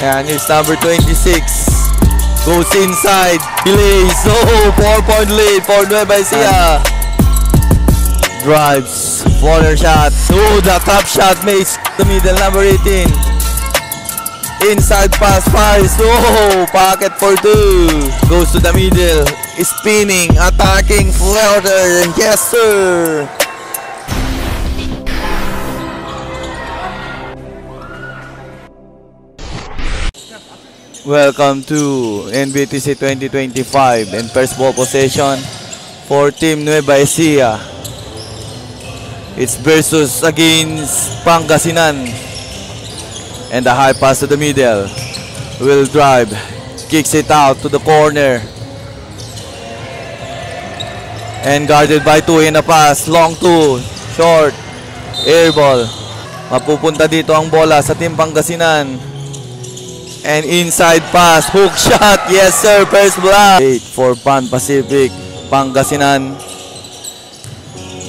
And here's number 26. Goes inside. Delays. Oh, 4-point lead for Nueva Ecija. Drives. Corner shot. Oh, the top shot makes the middle, number 18. Inside pass fires. Oh, pocket for 2. Goes to the middle. Spinning. Attacking. Floater. Yes, sir. Welcome to NBTC 2025 and first ball possession for Team Nueva Ecija. It's versus against Pangasinan. And the high pass to the middle. Will drive. Kicks it out to the corner. And guarded by 2 in a pass. Long 2. Short. Air ball. Mapupunta dito ang bola sa Team Pangasinan. And inside pass, hook shot, yes sir, first block. 8 for Pan Pacific, Pangasinan.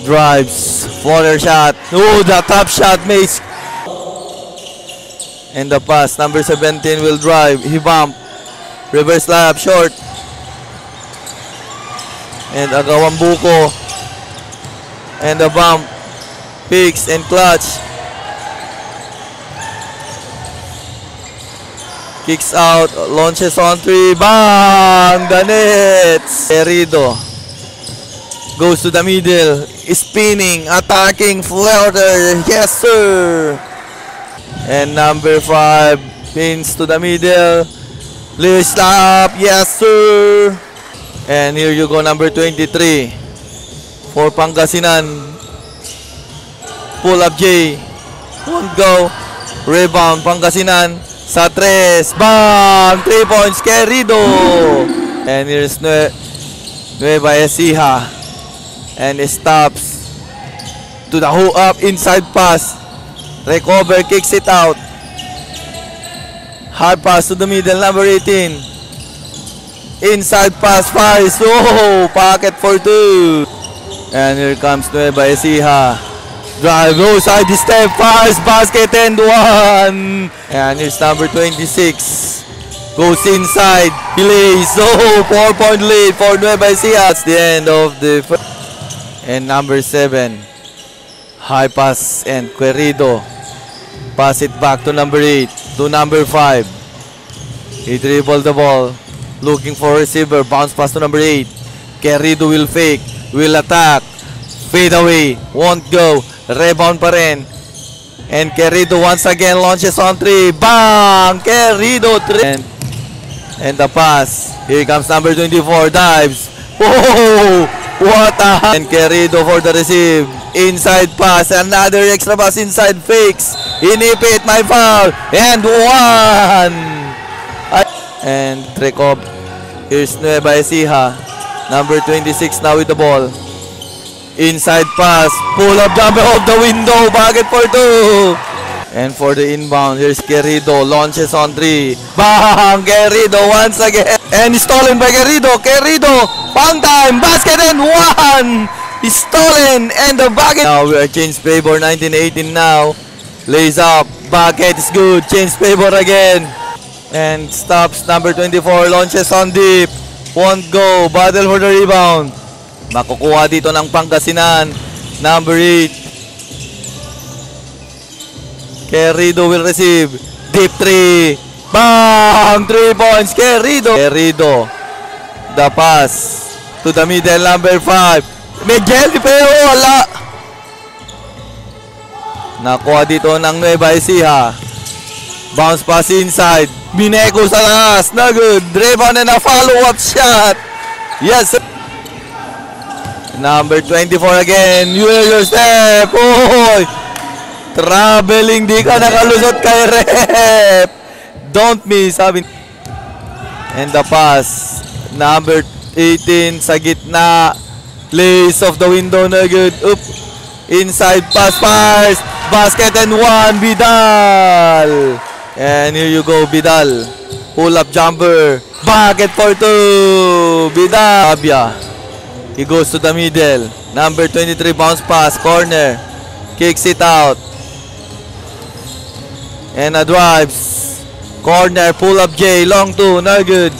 Drives, floater shot, oh, the top shot makes. And the pass, number 17 will drive, he bump, reverse lap, short. And Agawang Buko. And the bump, picks and clutch. Kicks out, launches on 3, bang! The nets! Querido goes to the middle, spinning, attacking, floater, yes sir! And number 5 pins to the middle, list up, yes sir! And here you go, number 23 for Pangasinan. Pull up J, won't go, rebound Pangasinan. Sa 3, bang! 3 points, Querido! And here's Nueva Ecija. And it stops to the hook up, inside pass. Recover, kicks it out. Hard pass to the middle, number 18. Inside pass, fires. Oh, pocket for 2. And here comes Nueva Ecija. Drive, go side step, fires, basket and 1. And here's number 26. Goes inside, delays. Oh, 4-point lead for Nueva Ecija. That's the end of the first. And number 7. High pass and Querido. Pass it back to number 8. To number 5. He dribbled the ball. Looking for receiver. Bounce pass to number 8. Querido will fake. Will attack. Fade away. Won't go. Rebound pa rin. And Querido once again launches on 3. Bang! Querido 3. And the pass. Here comes number 24. Dives. Oh! What a... And Querido for the receive. Inside pass. Another extra pass inside. Fakes. Inipit. My foul. And 1. And recover. Here's Nueva Ecija. Number 26 now with the ball. Inside pass, pull up jumper off the window, bucket for 2. And for the inbound, here's Querido, launches on 3. Bang! Querido once again. And stolen by Querido. Querido, pang time, basket and 1. Stolen and the bucket. Now we are change favor, 19-18 now. Lays up, bucket is good, change favor again. And stops, number 24, launches on deep. Won't go, battle for the rebound. Makukuha dito ng Pangasinan. Number 8. Querido will receive. Deep 3. Bang! 3 points. Querido. Querido. The pass. To the middle. Number 5. Miguel Di Peo. Wala. Nakuha dito ng Nueva Ecija. Bounce pass inside. Binego sa last. Na good. Rebound and a follow-up shot. Yes, sir. Number 24 again. You hear your step. Oh, traveling. Di ka nakalusot kay rep. Don't miss. Sabi. And the pass. Number 18 sa gitna. Lace of the window na good. Oop. Inside pass. Fires. Basket and 1. Vidal. And here you go. Vidal. Pull up jumper. Bucket for 2. Vidal. Abia. He goes to the middle. Number 23 bounce pass. Corner. Kicks it out. And a drives. Corner, pull up J, long two, no good.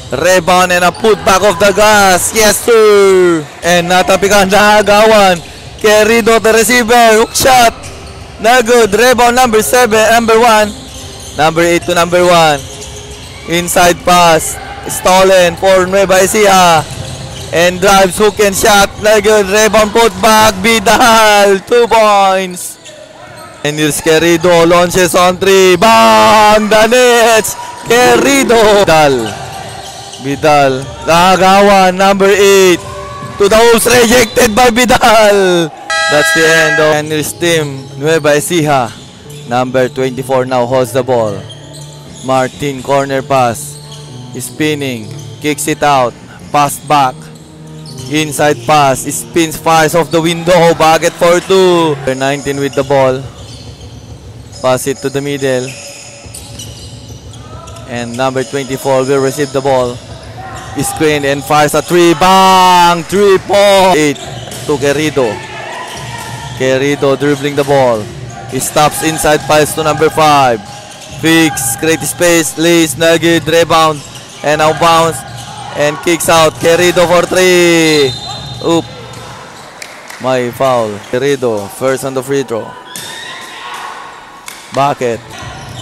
Rebound and a put back of the glass. Yes, sir. And natapikan na agawan. Querido the receiver. Hook shot. No good. Rebound number 7, number 1. Number 8 to number 1. Inside pass. Stolen for Nueva Ecija. And drives, hook and shot. No good. Rebound put back. Vidal. 2 points. And here's Querido. Launches on 3. Bang! The nets. Querido. Vidal, Gagawan, number 8 to the hoops, rejected by Vidal. That's the end of Henry's team. Nueva Ecija, number 24 now holds the ball. Martin, corner pass, spinning, kicks it out, pass back, inside pass, spins, fires off the window, bucket for 2. 19 with the ball, pass it to the middle. And number 24 will receive the ball. Screen and fires a 3. Bang! 3 points. 8 to Querido. Querido dribbling the ball. He stops inside, pass to number 5. Fix, create space, lays, nugget, rebound, and now bounce and kicks out. Querido for 3. Oop. My foul. Querido first on the free throw. Bucket.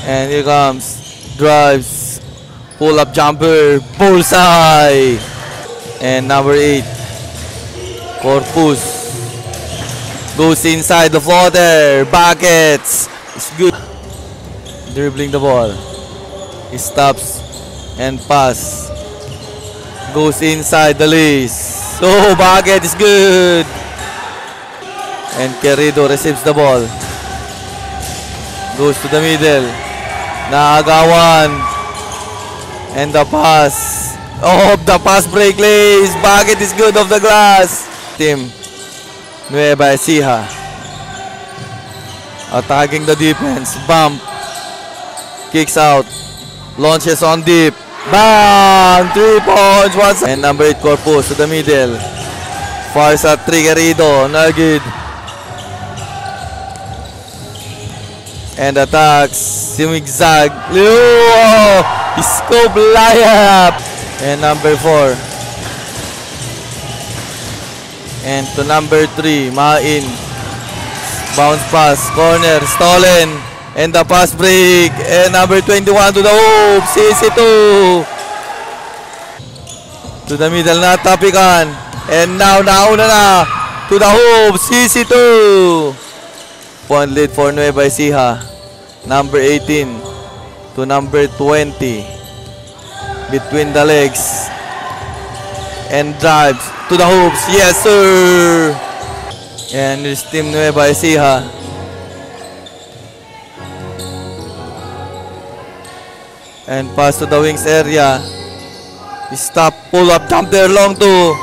And here comes. Drives, pull up jumper, bullseye. And number 8, Corpus goes inside the floater, buckets. It's good. Dribbling the ball. He stops and pass. Goes inside the lace. Oh, bucket is good. And Querido receives the ball. Goes to the middle. Naagawan. And the pass. Oh, the pass break lays. Bucket is good off the glass. Team Nueva Ecija attacking the defense. Bump. Kicks out. Launches on deep. Bang! 3 points. Once. And number 8 Corpus to the middle. Fires at 3 Querido. Nugget. And attacks, zigzag, scoop layup, and number 4, and to number 3, Main, bounce pass, corner, stolen, and the pass break, and number 21 to the hoop, CC2, to the middle na tapikan, and now nauna na, to the hoop, CC2. Point lead for Nueva Ecija. Number 18 to number 20. Between the legs. And drives to the hoops. Yes, sir! And this team Nueva Ecija. And pass to the wings area. Stop, pull up, jump there, long two.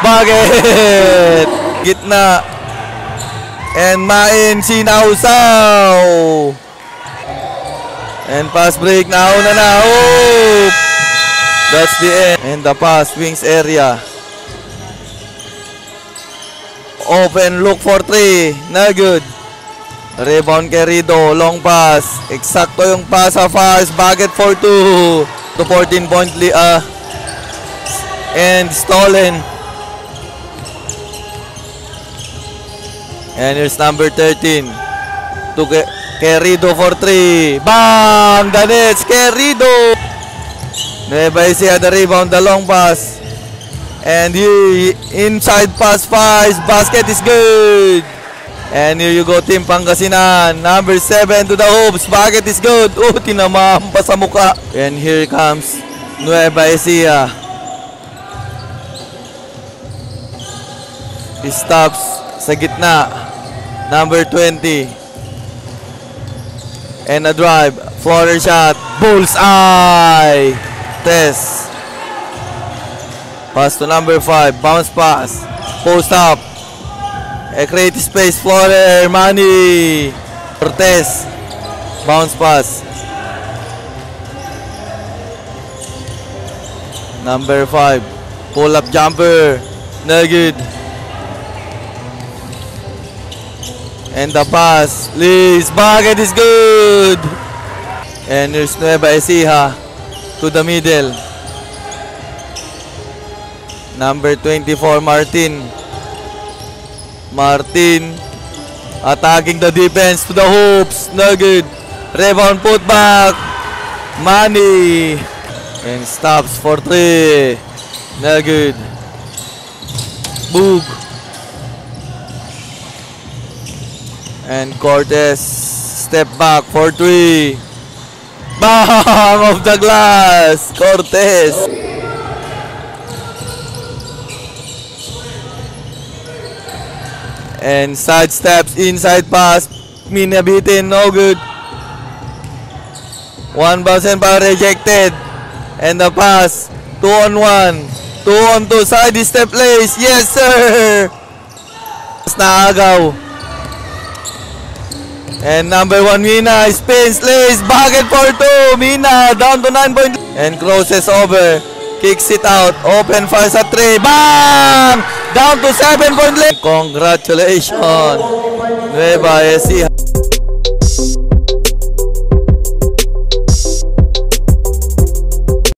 Bucket! Gitna. And Main sinausaw. And pass break. Nauna na. Oh! That's the end. And the pass. Wings area. Open. Look for 3. Na good. Rebound Querido. Long pass. Eksakto yung pass sa fast. Bucket for 2. To 14 point and stolen. And here's number 13 to Querido for 3. Bang! The nets, Querido! Nueva Ecija the rebound, the long pass. And he inside pass, fires. Basket is good. And here you go, Team Pangasinan. Number 7 to the hoops. Basket is good. Oh, tinamam pa sa mukha. And here comes Nueva Ecija. He stops sa gitna. Number 20. And a drive. Floater shot. Bullseye. Test. Pass to number 5. Bounce pass. Post up. A create space. Floater. Manny. Cortez. Bounce pass. Number 5. Pull up jumper. No good. And the pass. Liz. Bucket is good. And here's Nueva Ecija to the middle. Number 24, Martin. Martin attacking the defense to the hoops. No good. Rebound put back. Manny. And stops for 3. No good. Boog. And Cortez step back for 3. Bam! Off the glass. Cortez. And side steps, inside pass. Minabitin, no good. One bounce and power rejected. And the pass. 2-on-1. 2-on-2. Side step plays. Yes, sir! Naagaw. And number 1, Mina. Spins, lays. Bucket for 2. Mina down to 9 points. And crosses over. Kicks it out. Open fires at 3. Bang! Down to 7 point lead. Congratulations. Nueva Ecija.